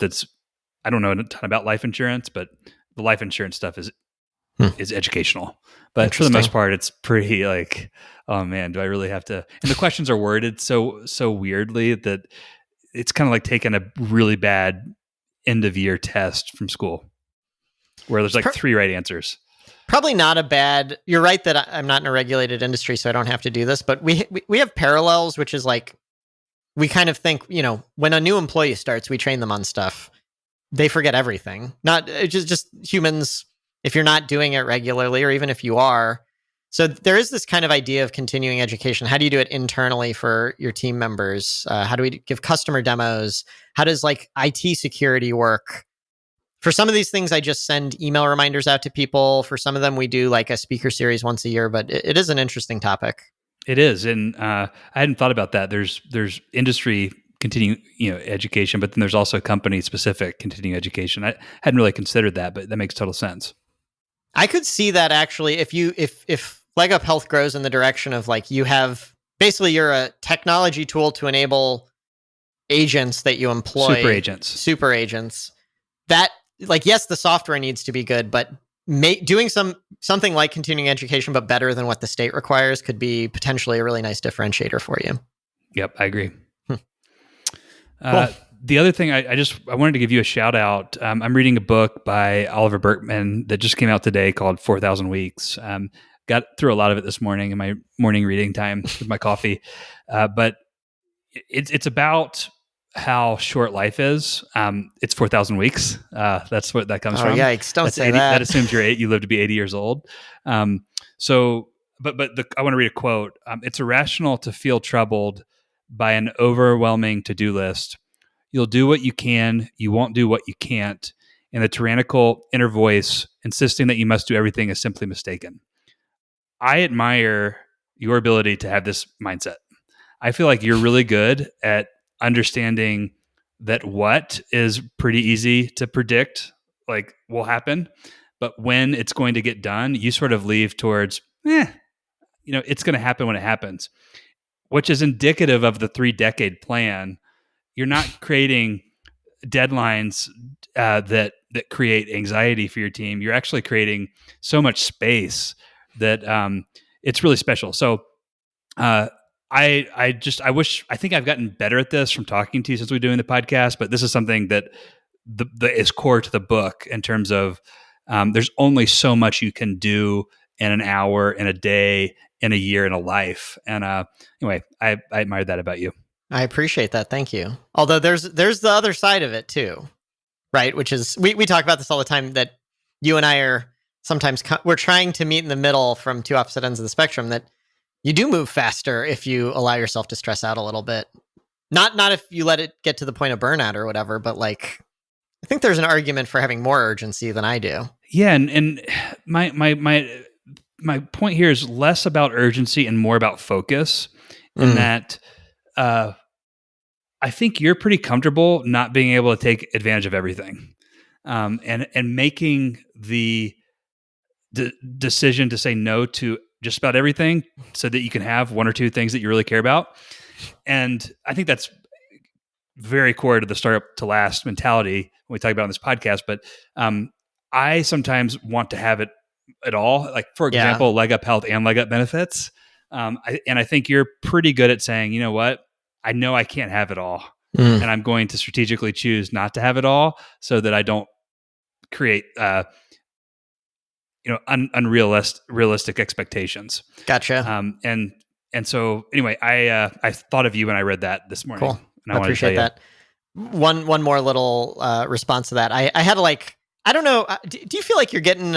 I don't know a ton about life insurance, but the life insurance stuff is is educational. But for the most part, it's pretty like, oh man, do I really have to? And the questions are worded so weirdly that it's kind of like taking a really bad end of year test from school where there's like 3 right answers. Probably not a bad. You're right that I'm not in a regulated industry, so I don't have to do this. But we have parallels, which is like we kind of think, when a new employee starts, we train them on stuff. They forget everything. Not just humans. If you're not doing it regularly, or even if you are. So there is this kind of idea of continuing education. How do you do it internally for your team members? How do we give customer demos? How does like IT security work? For some of these things, I just send email reminders out to people. For some of them, we do like a speaker series once a year, but it is an interesting topic. It is. And I hadn't thought about that. There's industry continuing education, but then there's also company specific continuing education. I hadn't really considered that, but that makes total sense. I could see that actually if Leg Up Health grows in the direction of like you're a technology tool to enable agents that you employ. Super agents. That like, yes, the software needs to be good, but doing something like continuing education, but better than what the state requires could be potentially a really nice differentiator for you. Yep. I agree. Cool. The other thing I wanted to give you a shout out. I'm reading a book by Oliver Burkeman that just came out today called 4,000 Weeks. Got through a lot of it this morning in my morning reading time with my coffee. But it's about how short life is. It's 4,000 weeks. That's what that comes from. Yikes, don't say 80, that. That assumes you live to be 80 years old. I want to read a quote. It's irrational to feel troubled by an overwhelming to-do list. You'll do what you can. You won't do what you can't. And the tyrannical inner voice insisting that you must do everything is simply mistaken. I admire your ability to have this mindset. I feel like you're really good at understanding that what is pretty easy to predict, like will happen. But when it's going to get done, you sort of leave towards, it's going to happen when it happens, which is indicative of the 3-decade plan. You're not creating deadlines that create anxiety for your team. You're actually creating so much space that it's really special. So I think I've gotten better at this from talking to you since we're doing the podcast, but this is something that is core to the book in terms of there's only so much you can do in an hour, in a day, in a year, in a life. And anyway, I admire that about you. I appreciate that. Thank you. Although there's the other side of it too, right? Which is, we talk about this all the time, that you and I are sometimes, we're trying to meet in the middle from two opposite ends of the spectrum, that you do move faster if you allow yourself to stress out a little bit. Not if you let it get to the point of burnout or whatever, but like, I think there's an argument for having more urgency than I do. Yeah. And my point here is less about urgency and more about focus. And that, I think you're pretty comfortable not being able to take advantage of everything, and making the decision to say no to just about everything so that you can have one or two things that you really care about. And I think that's very core to the startup to last mentality when we talk about on this podcast. But I sometimes want to have it at all. Like, for example, leg up health and leg up benefits. I think you're pretty good at saying, you know what? I know I can't have it all. And I'm going to strategically choose not to have it all so that I don't create, unrealistic expectations. Gotcha. And so anyway, I thought of you when I read that this morning. Cool. And I appreciate that. One more little response to that. I had I don't know. Do you feel like you're getting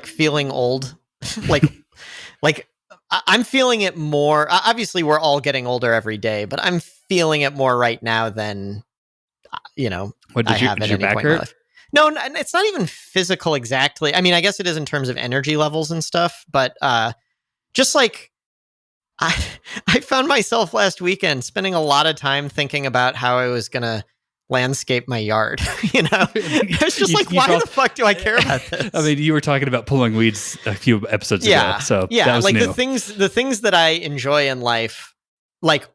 feeling old? like I'm feeling it more. Obviously, we're all getting older every day, but I'm feeling it more right now than What did I have at your any back point in my hurt? life. No, it's not even physical exactly. I mean, I guess it is in terms of energy levels and stuff, but just like I found myself last weekend spending a lot of time thinking about how I was gonna landscape my yard. It's just why the fuck do I care about this? I mean, you were talking about pulling weeds a few episodes ago, so that was new. the things that I enjoy in life, like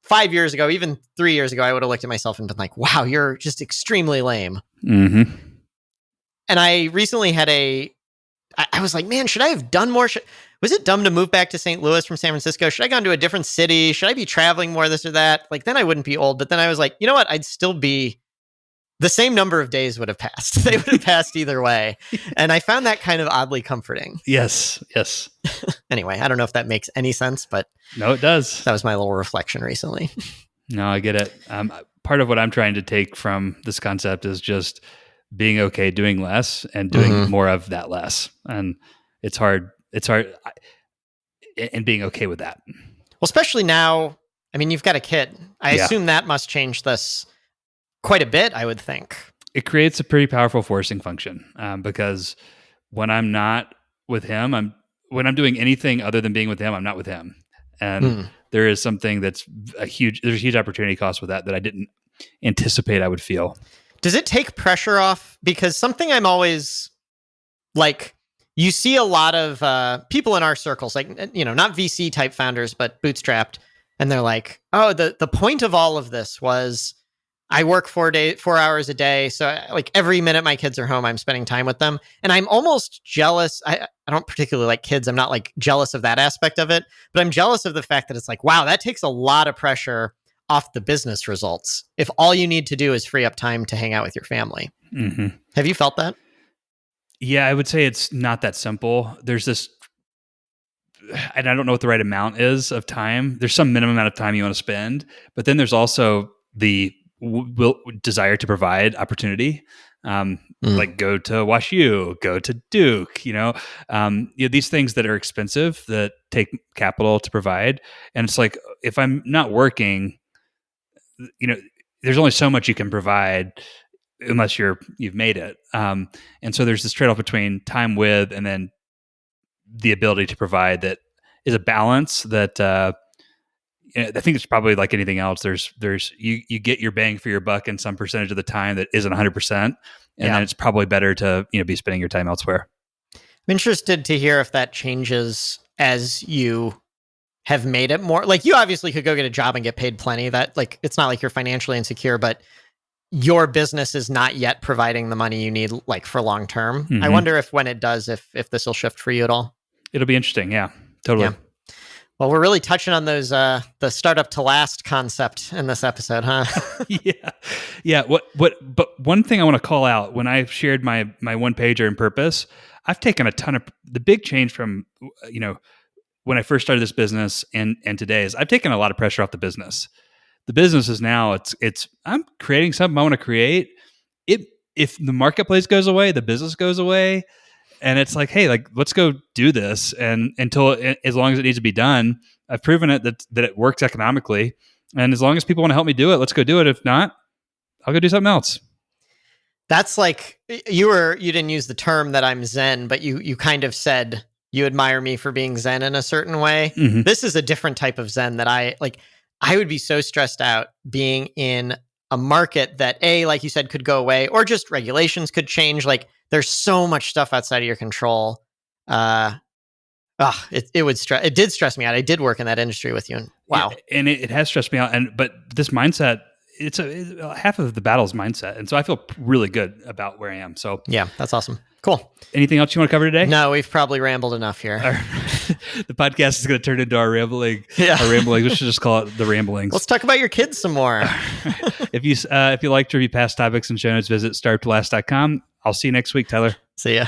5 years ago, even 3 years ago, I would have looked at myself and been like, wow, you're just extremely lame. Mm-hmm. And I recently had I was like, man, should I have done more? Was it dumb to move back to St. Louis from San Francisco? Should I gone to a different city? Should I be traveling more, this or that? Like, then I wouldn't be old. But then I was like, you know what? I'd still be, the same number of days would have passed. They would have passed either way. And I found that kind of oddly comforting. Yes. Anyway, I don't know if that makes any sense, but no, it does. That was my little reflection recently. No, I get it. Part of what I'm trying to take from this concept is just being okay doing less and doing more of that less. And it's hard. And being okay with that. Well, especially now, I mean, you've got a kid. I assume that must change this quite a bit, I would think. It creates a pretty powerful forcing function because when I'm not with him, when I'm doing anything other than being with him, I'm not with him. And there is something there's a huge opportunity cost with that I didn't anticipate I would feel. Does it take pressure off? Because something I'm always like, you see a lot of people in our circles, like, not VC type founders, but bootstrapped. And they're like, oh, the point of all of this was I work 4 hours a day. So like every minute my kids are home, I'm spending time with them. And I'm almost jealous. I don't particularly like kids. I'm not like jealous of that aspect of it, but I'm jealous of the fact that it's like, wow, that takes a lot of pressure off the business results. If all you need to do is free up time to hang out with your family. Mm-hmm. Have you felt that? Yeah, I would say it's not that simple. There's this, and I don't know what the right amount is of time. There's some minimum amount of time you want to spend, but then there's also the desire to provide opportunity, like go to WashU, go to Duke, these things that are expensive that take capital to provide. And it's like, if I'm not working, there's only so much you can provide unless you've made it. And so there's this trade-off between time with and then the ability to provide that is a balance that I think it's probably like anything else. There's you get your bang for your buck in some percentage of the time that isn't 100%, and then it's probably better to be spending your time elsewhere. I'm interested to hear if that changes as you have made it more. Like, you obviously could go get a job and get paid plenty. That, like, it's not like you're financially insecure, but your business is not yet providing the money you need, like, for long term. Mm-hmm. I wonder if when it does, if this will shift for you at all. It'll be interesting. Yeah, totally. Yeah. Well, we're really touching on those the startup to last concept in this episode, huh? Yeah. But one thing I want to call out, when I shared my one pager in Purpose, I've taken a ton of the big change from when I first started this business and today is I've taken a lot of pressure off the business. The business is now it's I'm creating something I want to create. If the marketplace goes away, the business goes away. And it's like, hey, like, let's go do this. And as long as it needs to be done, I've proven it that it works economically. And as long as people want to help me do it, let's go do it. If not, I'll go do something else. That's like, you didn't use the term that I'm Zen, but you kind of said you admire me for being Zen in a certain way. Mm-hmm. This is a different type of Zen that I would be so stressed out being in a market that, like you said, could go away, or just regulations could change. Like, there's so much stuff outside of your control. It did stress me out. I did work in that industry with you. And wow. Yeah, and it has stressed me out. But this mindset, it's half of the battle is mindset. And so I feel really good about where I am. So yeah, that's awesome. Cool. Anything else you want to cover today? No, we've probably rambled enough here. The podcast is going to turn into our rambling. Yeah. Our ramblings. We should just call it the ramblings. Let's talk about your kids some more. If you like to review past topics and show notes, visit startuptolast.com. I'll see you next week, Tyler. See ya.